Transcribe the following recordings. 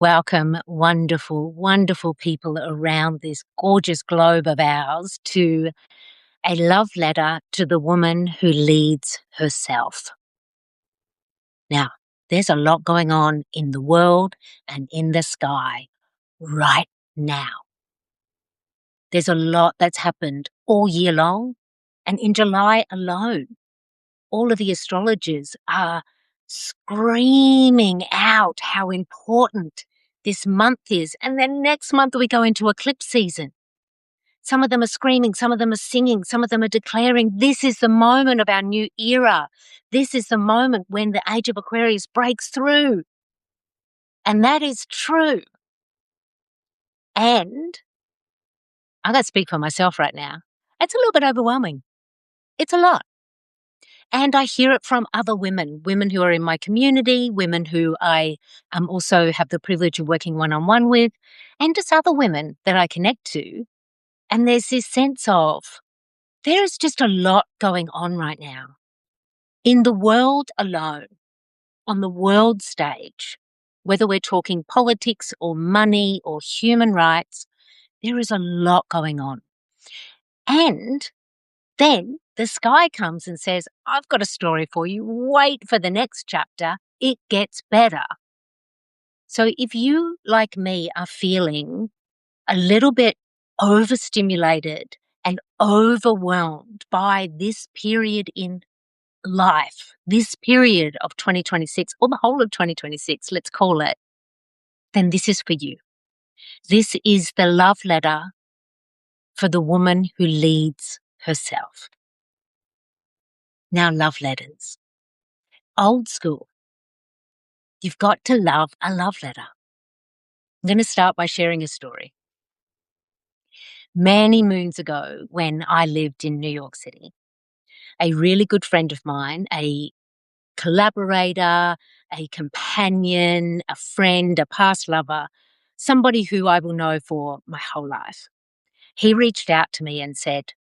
Welcome, wonderful, wonderful people around this gorgeous globe of ours, to a love letter to the woman who leads herself. Now, there's a lot going on in the world and in the sky right now. There's a lot that's happened all year long, and in July alone, all of the astrologers are screaming out how important this month is. And then next month we go into eclipse season. Some of them are screaming, some of them are singing, some of them are declaring this is the moment of our new era. This is the moment when the age of Aquarius breaks through. And that is true. And I'm going to speak for myself right now. It's a little bit overwhelming. It's a lot. And I hear it from other women who are in my community, women who I also have the privilege of working one-on-one with, and just other women that I connect to. And there's this sense of there is just a lot going on right now. In the world alone, on the world stage, whether we're talking politics or money or human rights, there is a lot going on. And then the sky comes and says, I've got a story for you. Wait for the next chapter. It gets better. So if you, like me, are feeling a little bit overstimulated and overwhelmed by this period in life, this period of 2026, or the whole of 2026, let's call it, then this is for you. This is the love letter for the woman who leads herself. Now, love letters. Old school. You've got to love a love letter. I'm going to start by sharing a story. Many moons ago, when I lived in New York City, a really good friend of mine, a collaborator, a companion, a friend, a past lover, somebody who I will know for my whole life, he reached out to me and said,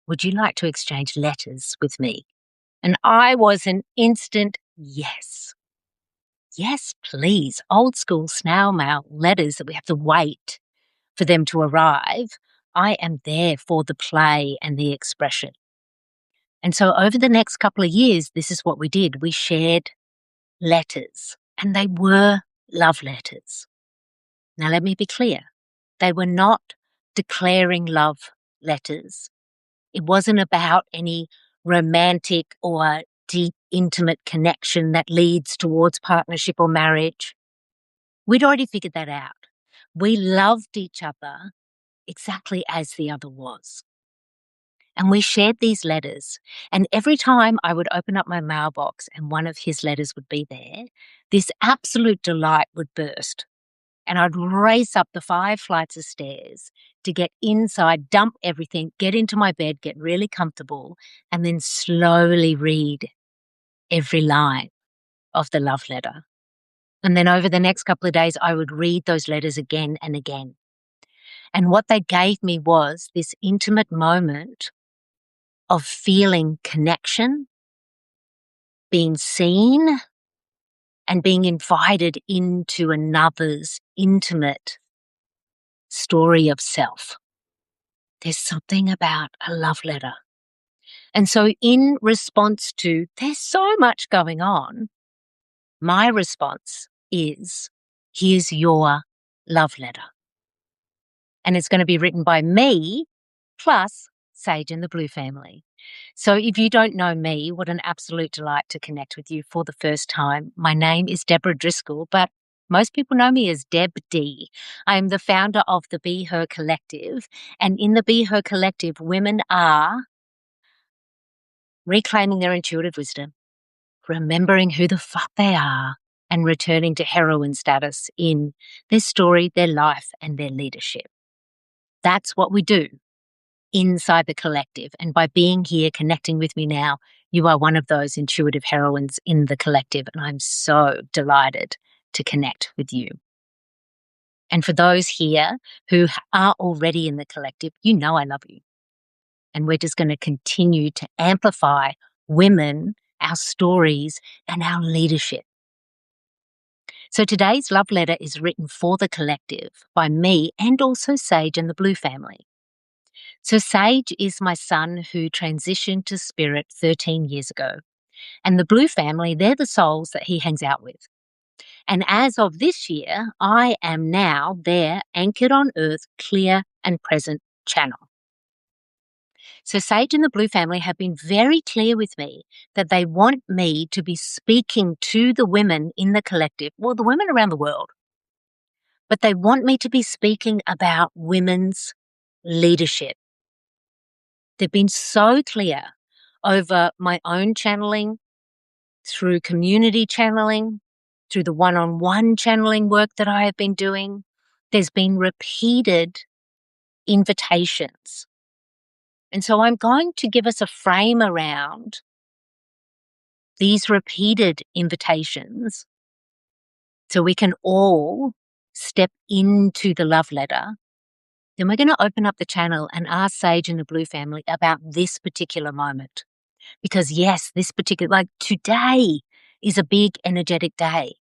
would you like to exchange letters with me? And I was an instant yes. Yes, please. Old school snail mail letters that we have to wait for them to arrive. I am there for the play and the expression. And so over the next couple of years, this is what we did. We shared letters, and they were love letters. Now, let me be clear. They were not declaring love letters. It wasn't about any romantic or deep, intimate connection that leads towards partnership or marriage. We'd already figured that out. We loved each other exactly as the other was. And we shared these letters. And every time I would open up my mailbox and one of his letters would be there, this absolute delight would burst. And I'd race up the 5 flights of stairs to get inside, dump everything, get into my bed, get really comfortable, and then slowly read every line of the love letter. And then over the next couple of days, I would read those letters again and again. And what they gave me was this intimate moment of feeling connection, being seen, and being invited into another's intimate story of self. There's something about a love letter. And so in response to, there's so much going on, my response is, here's your love letter. And it's going to be written by me, plus Sage and the Blue family. So if you don't know me, what an absolute delight to connect with you for the first time. My name is Deborah Driscoll, but most people know me as Deb D. I am the founder of the Be Her Collective. And in the Be Her Collective, women are reclaiming their intuitive wisdom, remembering who the fuck they are, and returning to heroine status in their story, their life, and their leadership. That's what we do inside the collective. And by being here, connecting with me now, you are one of those intuitive heroines in the collective. And I'm so delighted to connect with you. And for those here who are already in the collective, you know I love you. And we're just going to continue to amplify women, our stories, and our leadership. So today's love letter is written for the collective by me and also Sage and the Blue family. So Sage is my son who transitioned to spirit 13 years ago. And the Blue family, they're the souls that he hangs out with. And as of this year, I am now their anchored on earth, clear and present channel. So Sage and the Blue family have been very clear with me that they want me to be speaking to the women in the collective, well, the women around the world, but they want me to be speaking about women's leadership. They've been so clear over my own channeling, through community channeling, through the one-on-one channeling work that I have been doing. There's been repeated invitations. And so I'm going to give us a frame around these repeated invitations so we can all step into the love letter. Then we're going to open up the channel and ask Sage and the Blue family about this particular moment. Because yes, this particular, like today is a big energetic day.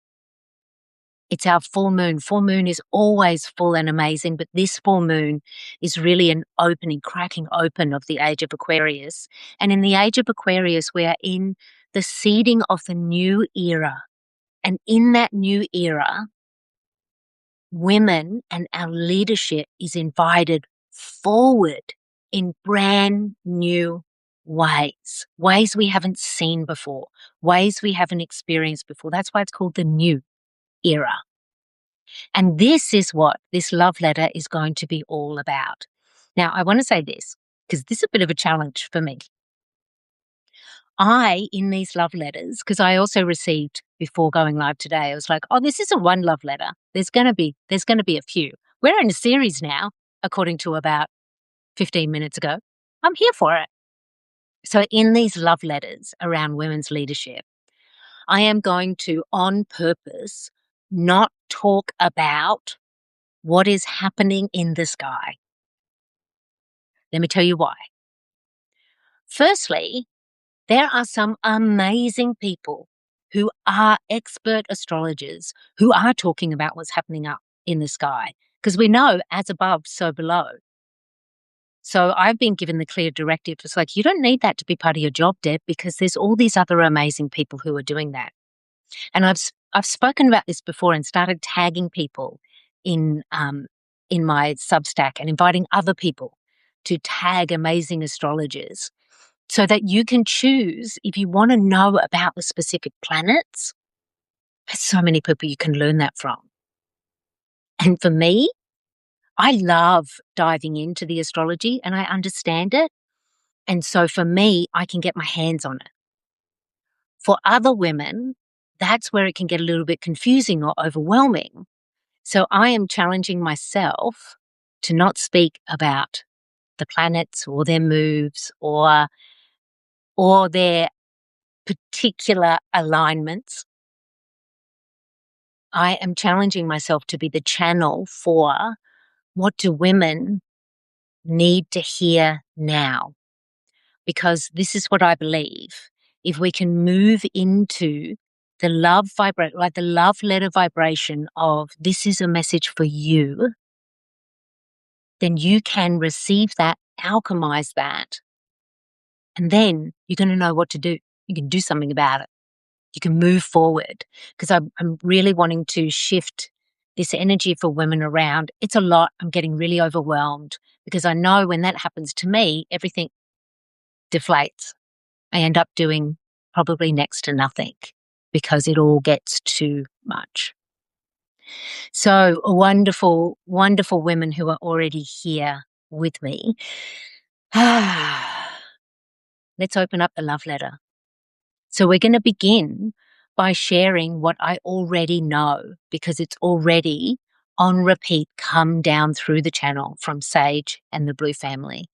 It's our full moon. Full moon is always full and amazing, but this full moon is really an opening, cracking open of the age of Aquarius. And in the age of Aquarius, we are in the seeding of the new era. And in that new era, women and our leadership is invited forward in brand new ways we haven't seen before, ways we haven't experienced before. That's why it's called the new era. And this is what this love letter is going to be all about. Now, I want to say this because this is a bit of a challenge for me. In these love letters, because I also received before going live today, I was like, oh, this isn't one love letter. There's going to be a few. We're in a series now, according to about 15 minutes ago. I'm here for it. So in these love letters around women's leadership, I am going to, on purpose, not talk about what is happening in the sky. Let me tell you why. Firstly, there are some amazing people who are expert astrologers who are talking about what's happening up in the sky, because we know as above, so below. So I've been given the clear directive. It's like, you don't need that to be part of your job, Deb, because there's all these other amazing people who are doing that. And I've spoken about this before and started tagging people in my Substack and inviting other people to tag amazing astrologers so that you can choose if you want to know about the specific planets. There's so many people you can learn that from. And for me, I love diving into the astrology and I understand it. And so for me, I can get my hands on it. For other women, that's where it can get a little bit confusing or overwhelming. So I am challenging myself to not speak about the planets or their moves or their particular alignments. I am challenging myself to be the channel for what do women need to hear now? Because this is what I believe. If we can move into the love like the love letter vibration of this is a message for you, then you can receive that, alchemize that, and then you're going to know what to do. You can do something about it. You can move forward, because I'm really wanting to shift this energy for women around. It's a lot. I'm getting really overwhelmed because I know when that happens to me, everything deflates. I end up doing probably next to nothing because it all gets too much. So wonderful, wonderful women who are already here with me. Let's open up the love letter. So we're going to begin by sharing what I already know, because it's already on repeat come down through the channel from Sage and the Blue family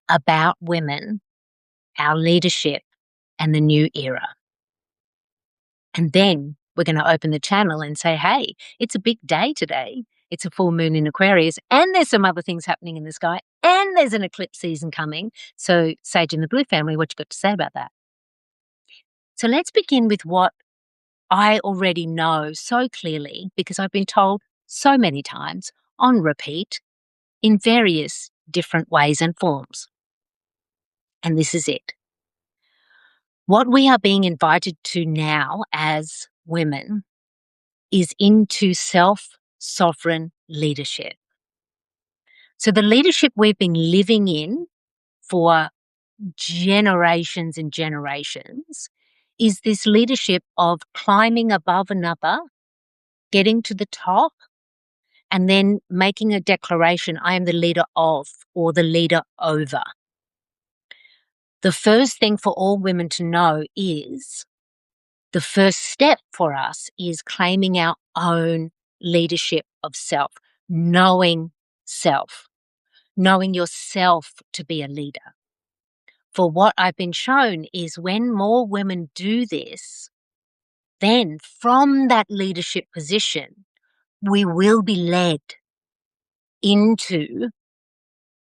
about women, our leadership, and the new era. And then we're going to open the channel and say, hey, it's a big day today. It's a full moon in Aquarius, and there's some other things happening in the sky, and there's an eclipse season coming. So Sage and the Blue family, what you got to say about that? So let's begin with what I already know so clearly because I've been told so many times on repeat in various different ways and forms. And this is it. What we are being invited to now as women is into self-sovereign leadership. So the leadership we've been living in for generations and generations is this leadership of climbing above another, getting to the top, and then making a declaration, I am the leader of, or the leader over. The first thing for all women to know is the first step for us is claiming our own leadership of self, knowing yourself to be a leader. For what I've been shown is when more women do this, then from that leadership position, we will be led into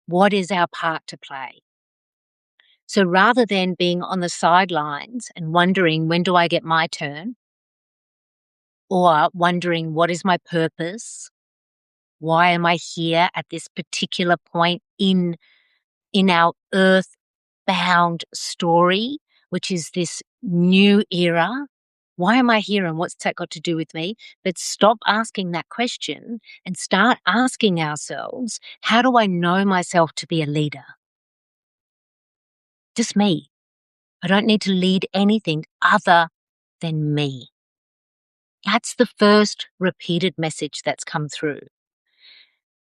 what is our part to play. So rather than being on the sidelines and wondering, when do I get my turn? Or wondering, what is my purpose? Why am I here at this particular point in our earth-bound story, which is this new era? Why am I here and what's that got to do with me? But stop asking that question and start asking ourselves, how do I know myself to be a leader? Just me. I don't need to lead anything other than me. That's the first repeated message that's come through.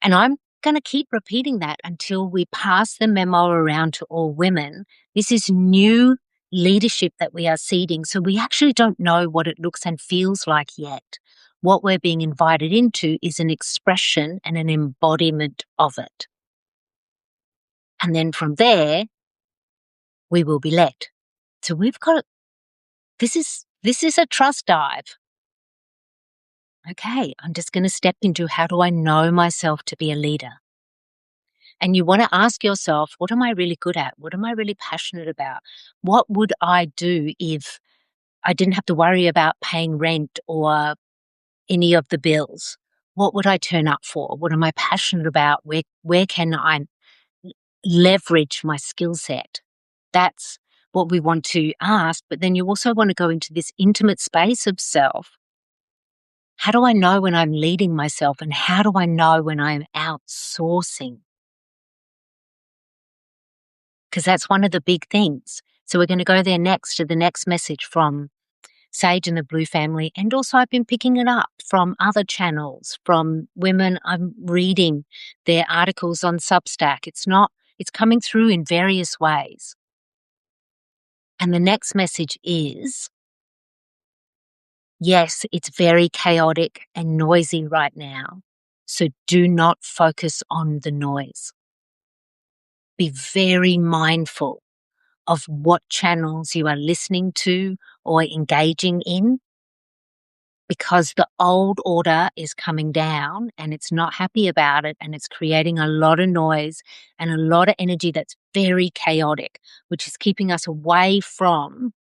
And I'm going to keep repeating that until we pass the memo around to all women. This is new leadership that we are seeding. So we actually don't know what it looks and feels like yet. What we're being invited into is an expression and an embodiment of it. And then from there, we will be led. So we've got, this is a trust dive. Okay, I'm just going to step into, how do I know myself to be a leader? And you want to ask yourself, what am I really good at? What am I really passionate about? What would I do if I didn't have to worry about paying rent or any of the bills? What would I turn up for? What am I passionate about? Where can I leverage my skill set? That's what we want to ask. But then you also want to go into this intimate space of self. How do I know when I'm leading myself, and how do I know when I'm outsourcing? Because that's one of the big things. So we're going to go there next to the next message from Sage and the Blue Family. And also I've been picking it up from other channels, from women I'm reading their articles on Substack. It's coming through in various ways. And the next message is, yes, it's very chaotic and noisy right now. So do not focus on the noise. Be very mindful of what channels you are listening to or engaging in, because the old order is coming down and it's not happy about it, and it's creating a lot of noise and a lot of energy that's very chaotic, which is keeping us away from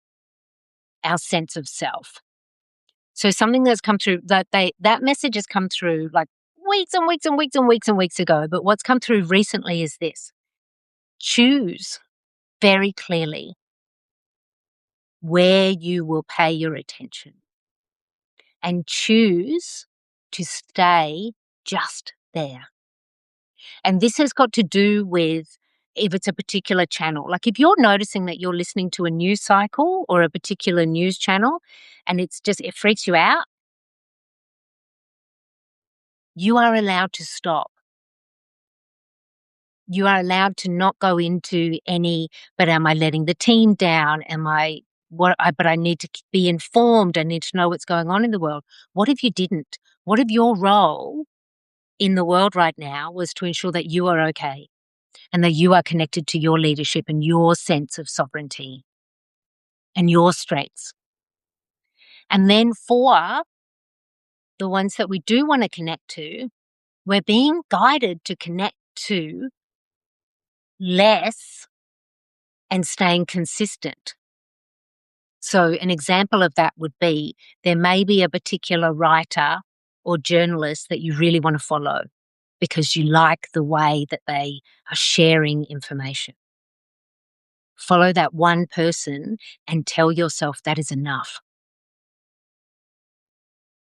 our sense of self. So something that's come through, that message has come through like weeks and weeks and weeks and weeks and weeks ago, but what's come through recently is this: choose very clearly where you will pay your attention, and choose to stay just there. And this has got to do with, if it's a particular channel, like if you're noticing that you're listening to a news cycle or a particular news channel and it freaks you out, you are allowed to stop. You are allowed to not go into any, but am I letting the team down? But I need to be informed. I need to know what's going on in the world. What if you didn't? What if your role in the world right now was to ensure that you are okay and that you are connected to your leadership and your sense of sovereignty and your strengths? And then for the ones that we do want to connect to, we're being guided to connect to less and staying consistent. So an example of that would be there may be a particular writer or journalist that you really want to follow because you like the way that they are sharing information. Follow that one person and tell yourself that is enough.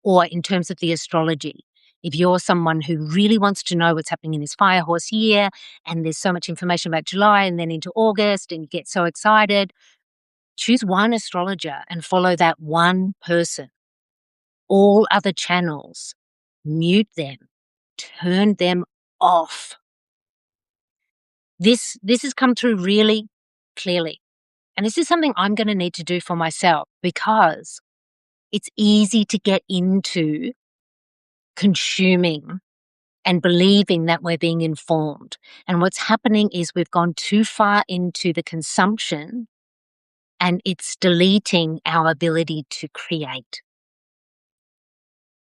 Or in terms of the astrology, if you're someone who really wants to know what's happening in this fire horse year and there's so much information about July and then into August and you get so excited, choose one astrologer and follow that one person. All other channels, mute them, turn them off. This has come through really clearly. And this is something I'm going to need to do for myself because it's easy to get into consuming and believing that we're being informed. And what's happening is we've gone too far into the consumption and it's deleting our ability to create.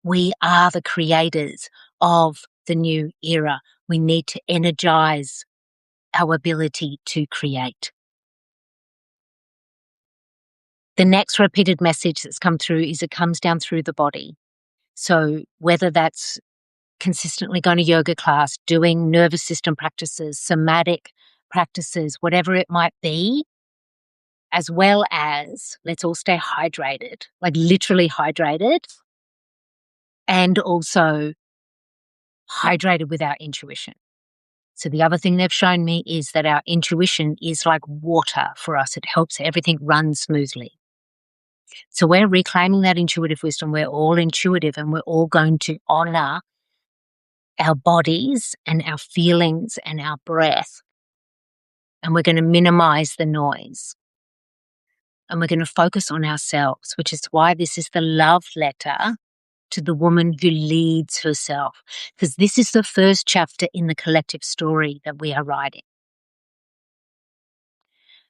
We are the creators of the new era. We need to energize our ability to create. The next repeated message that's come through is it comes down through the body. So whether that's consistently going to yoga class, doing nervous system practices, somatic practices, whatever it might be, as well as let's all stay hydrated, like literally hydrated, and also hydrated with our intuition. So the other thing they've shown me is that our intuition is like water for us. It helps everything run smoothly. So we're reclaiming that intuitive wisdom. We're all intuitive and we're all going to honor our bodies and our feelings and our breath. And we're going to minimize the noise. And we're going to focus on ourselves, which is why this is the love letter to the woman who leads herself, because this is the first chapter in the collective story that we are writing.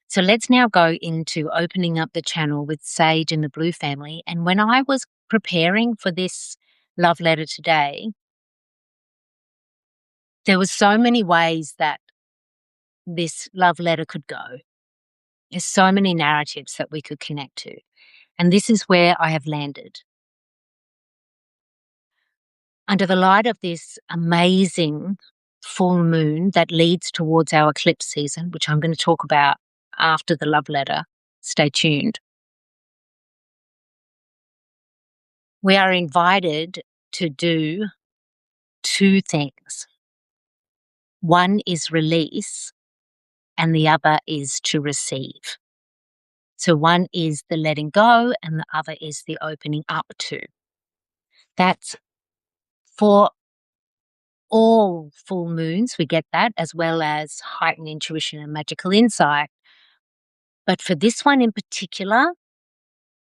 So let's now go into opening up the channel with Sage and the Blue family. And when I was preparing for this love letter today, there were so many ways that this love letter could go. There's so many narratives that we could connect to. And this is where I have landed. Under the light of this amazing full moon that leads towards our eclipse season, which I'm going to talk about after the love letter, stay tuned. We are invited to do two things. One is release and the other is to receive. So one is the letting go and the other is the opening up to. That's for all full moons, we get that, as well as heightened intuition and magical insight. But for this one in particular,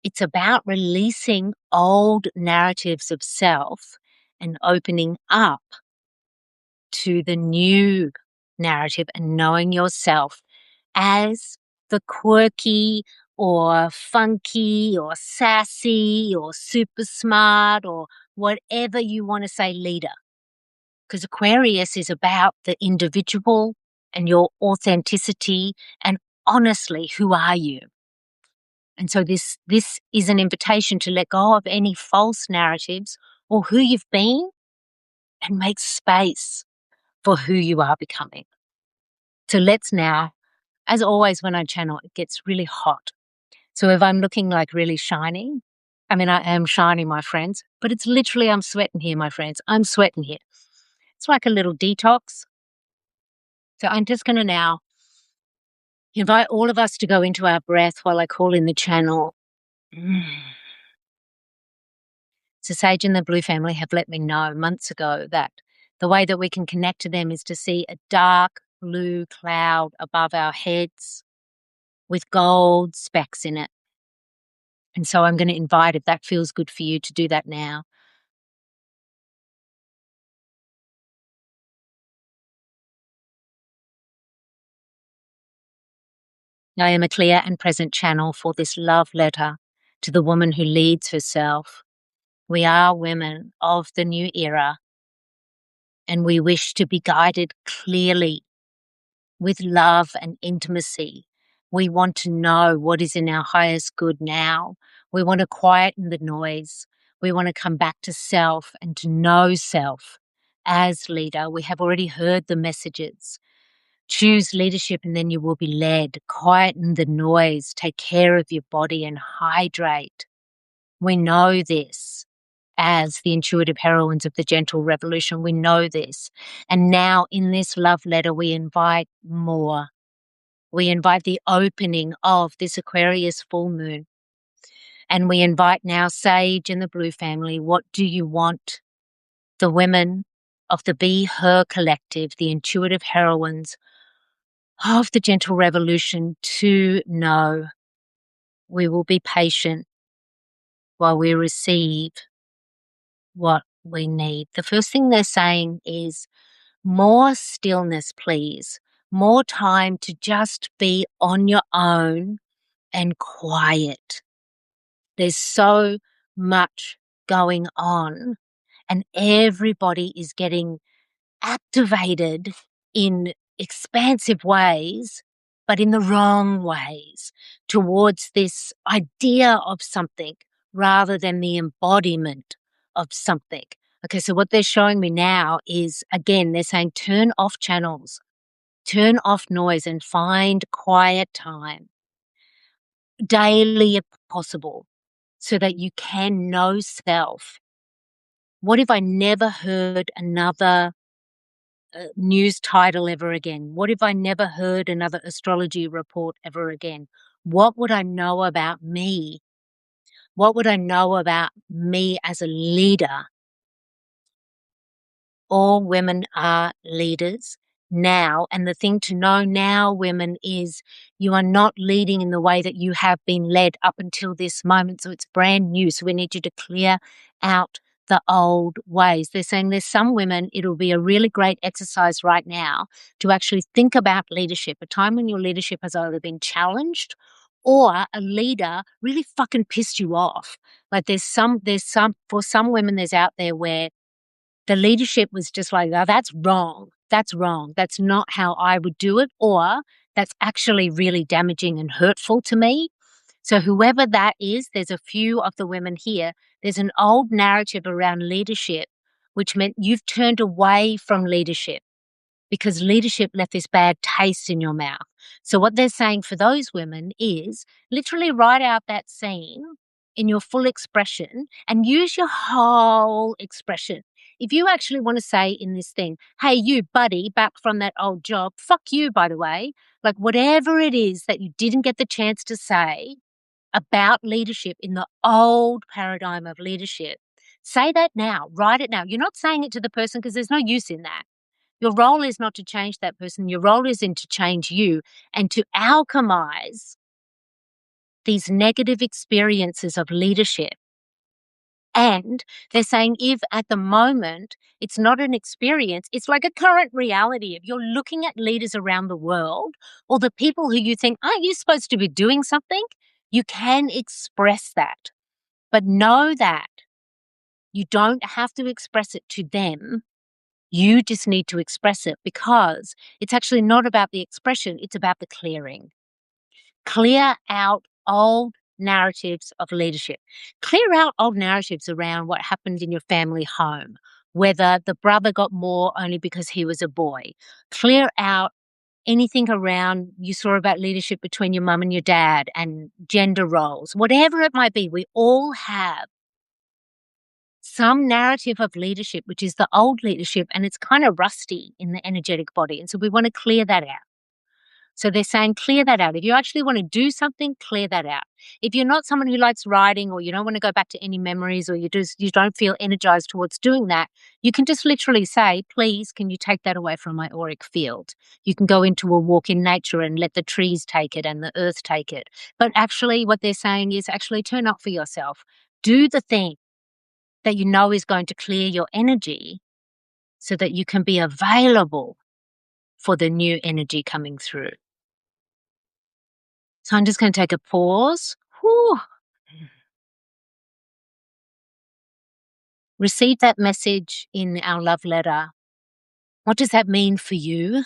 it's about releasing old narratives of self and opening up to the new narrative and knowing yourself as the quirky or funky or sassy or super smart or whatever you want to say leader. Because Aquarius is about the individual and your authenticity and honestly, who are you? And so this is an invitation to let go of any false narratives or who you've been and make space for who you are becoming. So let's now, as always when I channel, it gets really hot. So if I'm looking like really shiny, I mean, I am shiny, my friends, but it's literally I'm sweating here, my friends. I'm sweating here. It's like a little detox. So I'm just going to now invite all of us to go into our breath while I call in the channel. So Sage and the Blue family have let me know months ago that the way that we can connect to them is to see a dark blue cloud above our heads with gold specks in it. And so I'm going to invite, if that feels good for you, to do that now. I am a clear and present channel for this love letter to the woman who leads herself. We are women of the new era, and we wish to be guided clearly with love and intimacy We want to know what is in our highest good now. We want to quieten the noise. We want to come back to self and to know self as leader. We have already heard the messages. Choose leadership and then you will be led. Quieten the noise. Take care of your body and hydrate. We know this as the intuitive heroines of the gentle revolution. We know this. And now in this love letter, we invite more. We invite the opening of this Aquarius full moon. And we invite now Sage and the Blue family. What do you want? The women of the Be Her collective, the intuitive heroines of the gentle revolution to know. We will be patient while we receive what we need. The first thing they're saying is more stillness, please. More time to just be on your own and quiet. There's so much going on and everybody is getting activated in expansive ways, but in the wrong ways towards this idea of something rather than the embodiment of something. Okay, so what they're showing me now is, again, they're saying turn off channels, turn off noise and find quiet time daily if possible so that you can know self. What if I never heard another news title ever again? What if I never heard another astrology report ever again? What would I know about me? What would I know about me as a leader? All women are leaders now. And the thing to know now, women, is you are not leading in the way that you have been led up until this moment. So it's brand new. So we need you to clear out the old ways. They're saying there's some women, it'll be a really great exercise right now to actually think about leadership, a time when your leadership has either been challenged or a leader really fucking pissed you off. Like for some women there's out there where the leadership was just like, oh, that's wrong. That's wrong. That's not how I would do it. Or that's actually really damaging and hurtful to me. So whoever that is, there's a few of the women here. There's an old narrative around leadership, which meant you've turned away from leadership because leadership left this bad taste in your mouth. So what they're saying for those women is literally write out that scene in your full expression and use your whole expression. If you actually want to say in this thing, hey, you buddy, back from that old job, fuck you, by the way, like whatever it is that you didn't get the chance to say about leadership in the old paradigm of leadership, say that now, write it now. You're not saying it to the person because there's no use in that. Your role is not to change that person. Your role is in to change you and to alchemize these negative experiences of leadership. And they're saying if at the moment it's not an experience, it's like a current reality. If you're looking at leaders around the world or the people who you think, aren't you supposed to be doing something? You can express that. But know that you don't have to express it to them. You just need to express it because it's actually not about the expression, it's about the clearing. Clear out old narratives of leadership. Clear out old narratives around what happened in your family home, whether the brother got more only because he was a boy. Clear out anything around you saw about leadership between your mum and your dad and gender roles, whatever it might be. We all have some narrative of leadership, which is the old leadership, and it's kind of rusty in the energetic body. And so we want to clear that out. So they're saying clear that out. If you actually want to do something, clear that out. If you're not someone who likes writing or you don't want to go back to any memories or you don't feel energized towards doing that, you can just literally say, please, can you take that away from my auric field? You can go into a walk in nature and let the trees take it and the earth take it. But actually what they're saying is actually turn up for yourself. Do the thing that you know is going to clear your energy so that you can be available for the new energy coming through. So I'm just going to take a pause. Whew. Receive that message in our love letter. What does that mean for you?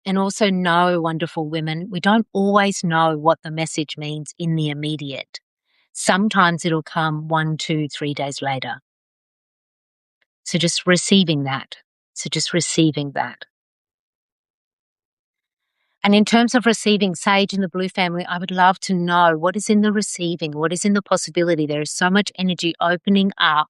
And also know, wonderful women, we don't always know what the message means in the immediate. Sometimes it'll come 1, 2, 3 days later. So just receiving that. And in terms of receiving Sage in the Blue family, I would love to know what is in the receiving, what is in the possibility. There is so much energy opening up.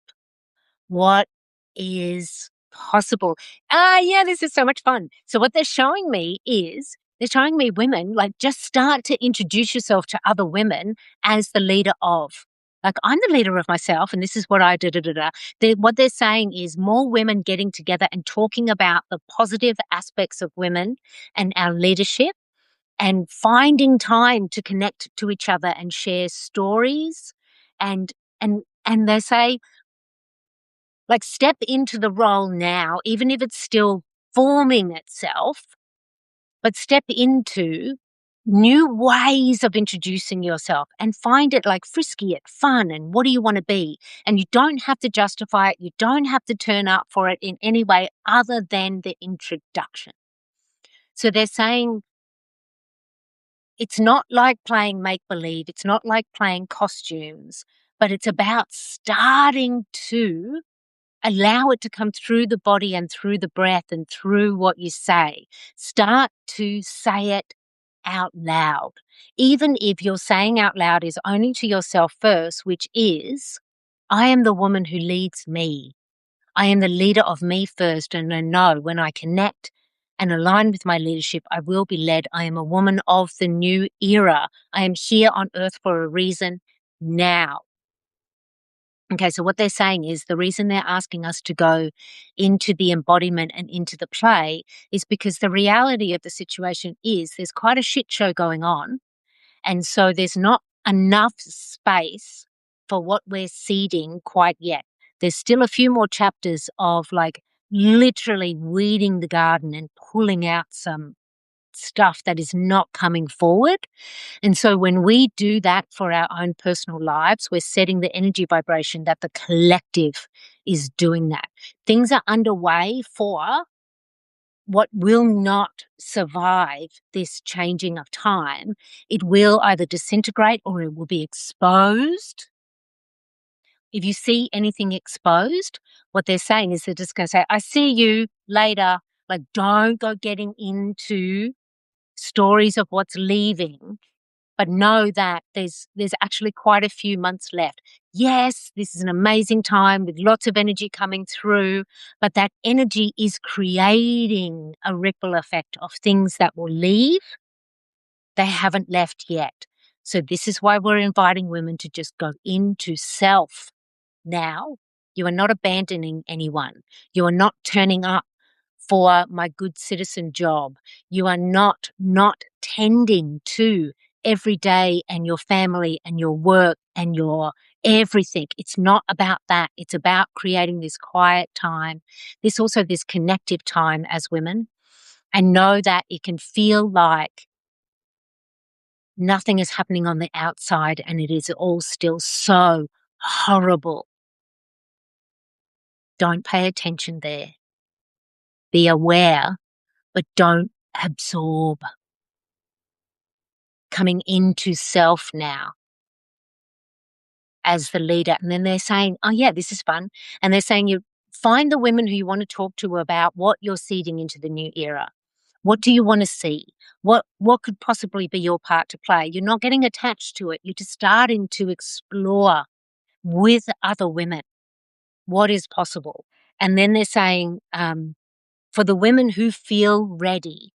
What is possible? Yeah, this is so much fun. So what they're showing me is they're showing me women, like, just start to introduce yourself to other women as the leader of. Like, I'm the leader of myself, and this is what I do. What they're saying is more women getting together and talking about the positive aspects of women and our leadership, and finding time to connect to each other and share stories, and they say, like, step into the role now, even if it's still forming itself, but step into new ways of introducing yourself and find it, like, frisky and fun, and what do you want to be? And you don't have to justify it. You don't have to turn up for it in any way other than the introduction. So they're saying it's not like playing make-believe. It's not like playing costumes, but it's about starting to allow it to come through the body and through the breath and through what you say. Start to say it out loud. Even if your saying out loud is only to yourself first, which is, I am the woman who leads me. I am the leader of me first, and I know when I connect and align with my leadership, I will be led. I am a woman of the new era. I am here on earth for a reason now. Okay, so what they're saying is the reason they're asking us to go into the embodiment and into the play is because the reality of the situation is there's quite a shit show going on. And so there's not enough space for what we're seeding quite yet. There's still a few more chapters of, like, literally weeding the garden and pulling out some stuff that is not coming forward. And so when we do that for our own personal lives, we're setting the energy vibration that the collective is doing that. Things are underway for what will not survive this changing of time. It will either disintegrate or it will be exposed. If you see anything exposed, what they're saying is they're just going to say, I see you later. Like, don't go getting into stories of what's leaving, but know that there's actually quite a few months left. Yes, this is an amazing time with lots of energy coming through, but that energy is creating a ripple effect of things that will leave. They haven't left yet. So this is why we're inviting women to just go into self now. You are not abandoning anyone. You are not turning up for my good citizen job. You are not tending to every day and your family and your work and your everything. It's not about that. It's about creating this quiet time, this connective time as women, and know that it can feel like nothing is happening on the outside and it is all still so horrible. Don't pay attention there. Be aware, but don't absorb. Coming into self now as the leader. And then they're saying, oh yeah, this is fun. And they're saying, you find the women who you want to talk to about what you're seeding into the new era. What do you want to see? What could possibly be your part to play? You're not getting attached to it. You're just starting to explore with other women what is possible. And then they're saying, for the women who feel ready,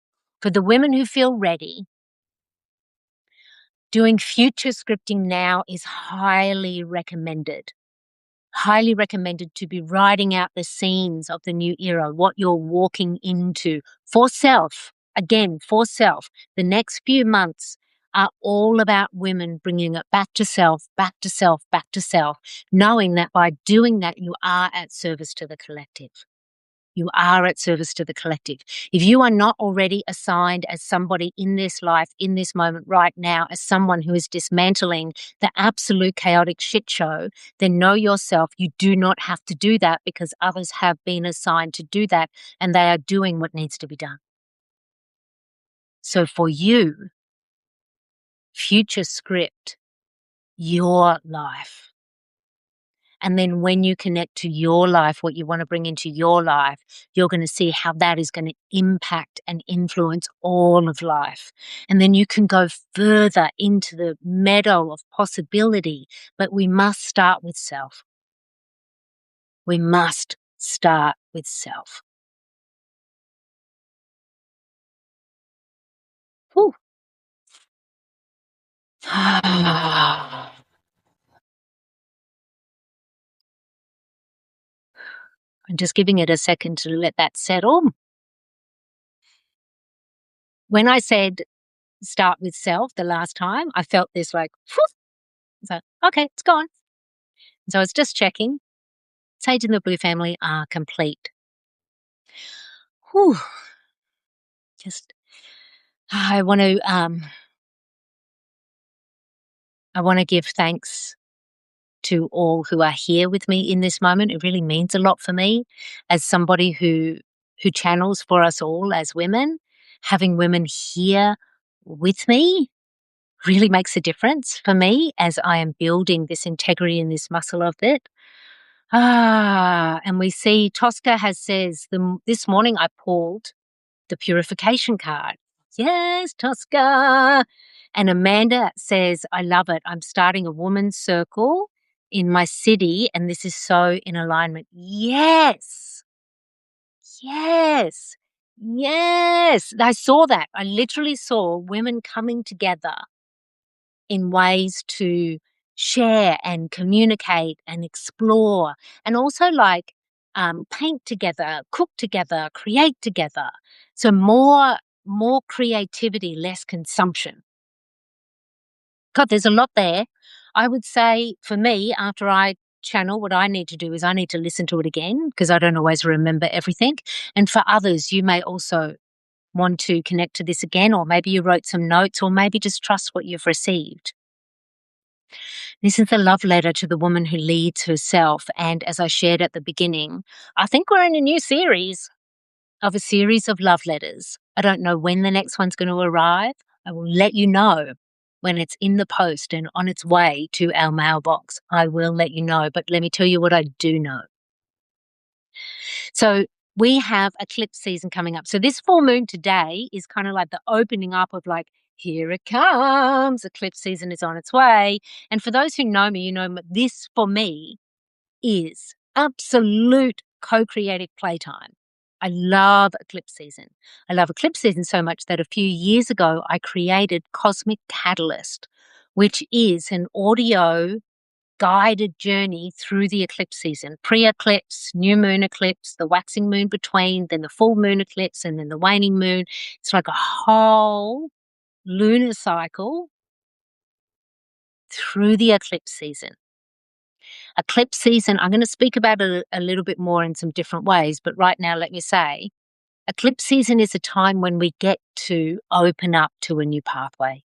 doing future scripting now is highly recommended. Highly recommended to be writing out the scenes of the new era, what you're walking into for self. Again, for self. The next few months are all about women bringing it back to self, back to self, back to self, knowing that by doing that, you are at service to the collective. You are at service to the collective. If you are not already assigned as somebody in this life, in this moment right now, as someone who is dismantling the absolute chaotic shit show, then know yourself. You do not have to do that because others have been assigned to do that and they are doing what needs to be done. So for you, future script your life. And then when you connect to your life, what you want to bring into your life, you're going to see how that is going to impact and influence all of life. And then you can go further into the meadow of possibility. But we must start with self. We must start with self. Whew. I'm just giving it a second to let that settle. When I said start with self the last time, I felt this like, whew. So, okay, it's gone. So I was just checking. Sage and the Blue family are complete. Whew. Just, I want to give thanks to all who are here with me in this moment. It really means a lot for me as somebody who channels for us all as women. Having women here with me really makes a difference for me as I am building this integrity and this muscle of it. And we see Tosca says this morning I pulled the purification card. Yes, Tosca. And Amanda says, I love it. I'm starting a woman's circle in my city, and this is so in alignment. Yes. Yes. Yes. I saw that. I literally saw women coming together in ways to share and communicate and explore and also paint together, cook together, create together. So more creativity, less consumption. God, there's a lot there. I would say for me, after I channel, what I need to do is I need to listen to it again because I don't always remember everything. And for others, you may also want to connect to this again, or maybe you wrote some notes, or maybe just trust what you've received. This is the love letter to the woman who leads herself. And as I shared at the beginning, I think we're in a new series of a series of love letters. I don't know when the next one's going to arrive. I will let you know when it's in the post and on its way to our mailbox. I will let you know. But let me tell you what I do know. So we have eclipse season coming up. So this full moon today is kind of like the opening up of like, here it comes. Eclipse season is on its way. And for those who know me, you know this for me is absolute co-creative playtime. I love eclipse season. I love eclipse season so much that a few years ago I created Cosmic Catalyst, which is an audio guided journey through the eclipse season, pre-eclipse, new moon eclipse, the waxing moon between, then the full moon eclipse, and then the waning moon. It's like a whole lunar cycle through the eclipse season. Eclipse season, I'm going to speak about it a little bit more in some different ways, but right now let me say, eclipse season is a time when we get to open up to a new pathway.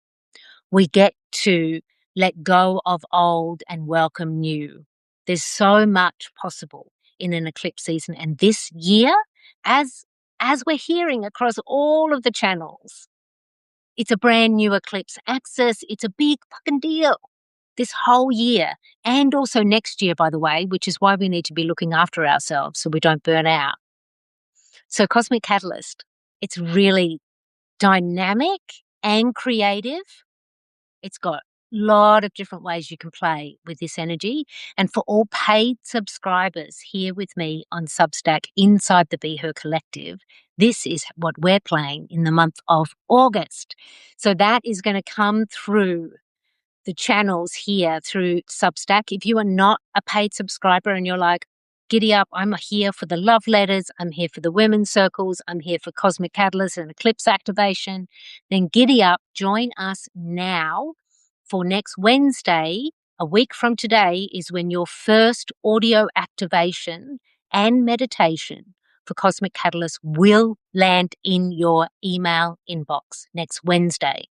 We get to let go of old and welcome new. There's so much possible in an eclipse season. And this year, as we're hearing across all of the channels, it's a brand new eclipse axis. It's a big fucking deal this whole year and also next year, by the way, which is why we need to be looking after ourselves so we don't burn out. So Cosmic Catalyst, it's really dynamic and creative. It's got a lot of different ways you can play with this energy. And for all paid subscribers here with me on Substack inside the Be Her Collective, this is what we're playing in the month of August. So that is going to come through the channels here through Substack. If you are not a paid subscriber and you're like, giddy up, I'm here for the love letters, I'm here for the women's circles, I'm here for Cosmic Catalyst and Eclipse activation, then giddy up, join us now for next Wednesday. A week from today is when your first audio activation and meditation for Cosmic Catalyst will land in your email inbox next Wednesday.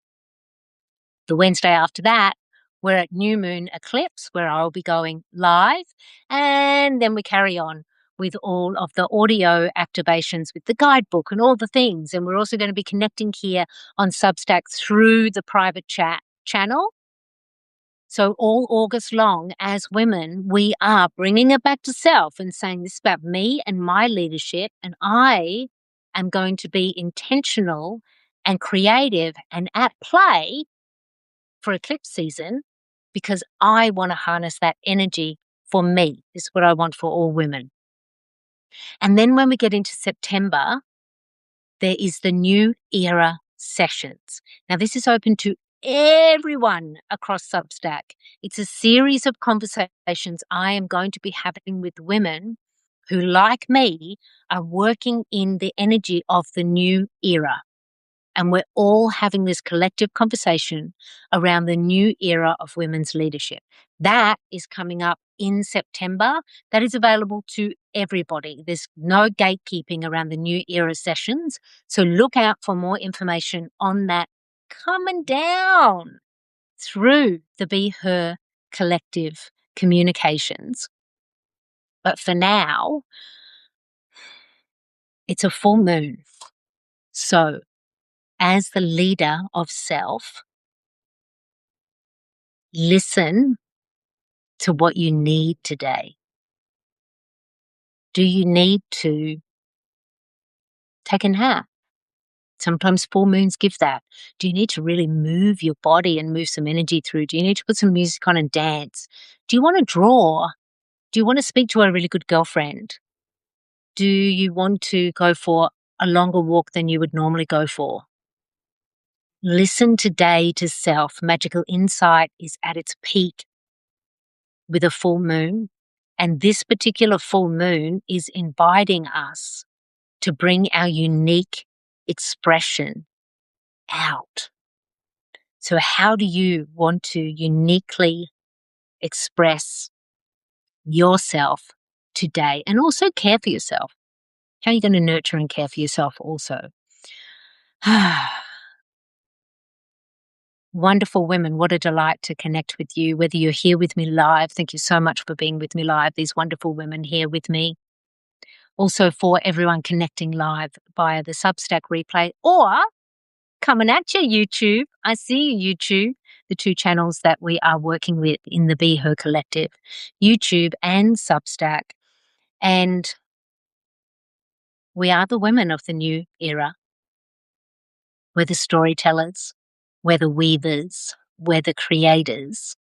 The Wednesday after that, we're at New Moon Eclipse where I'll be going live, and then we carry on with all of the audio activations with the guidebook and all the things. And we're also going to be connecting here on Substack through the private chat channel. So all August long, as women, we are bringing it back to self and saying this is about me and my leadership, and I am going to be intentional and creative and at play for eclipse season because I want to harness that energy for me. This is what I want for all women. And then when we get into September, there is the New Era sessions. Now, this is open to everyone across Substack. It's a series of conversations I am going to be having with women who, like me, are working in the energy of the new era. And we're all having this collective conversation around the new era of women's leadership. That is coming up in September. That is available to everybody. There's no gatekeeping around the new era sessions. So look out for more information on that coming down through the Be Her collective communications. But for now, it's a full moon. So as the leader of self, listen to what you need today. Do you need to take a nap? Sometimes full moons give that. Do you need to really move your body and move some energy through? Do you need to put some music on and dance? Do you want to draw? Do you want to speak to a really good girlfriend? Do you want to go for a longer walk than you would normally go for? Listen today to self. Magical insight is at its peak with a full moon. And this particular full moon is inviting us to bring our unique expression out. So how do you want to uniquely express yourself today and also care for yourself? How are you going to nurture and care for yourself also? Wonderful women, what a delight to connect with you, whether you're here with me live. Thank you so much for being with me live, these wonderful women here with me. Also for everyone connecting live via the Substack replay or coming at you, YouTube. I see you, YouTube, the two channels that we are working with in the Be Her Collective, YouTube and Substack. And we are the women of the new era. We're the storytellers, we're the weavers, we're the creators.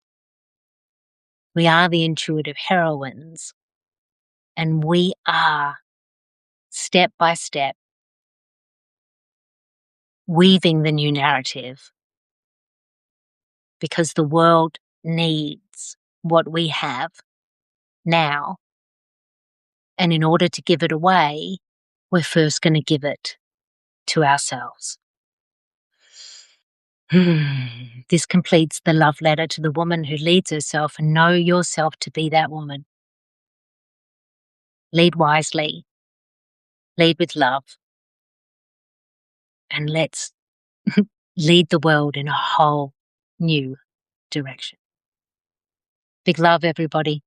We are the intuitive heroines. And we are, step by step, weaving the new narrative because the world needs what we have now. And in order to give it away, we're first going to give it to ourselves. This completes the love letter to the woman who leads herself, and know yourself to be that woman. Lead wisely, lead with love, and let's lead the world in a whole new direction. Big love, everybody.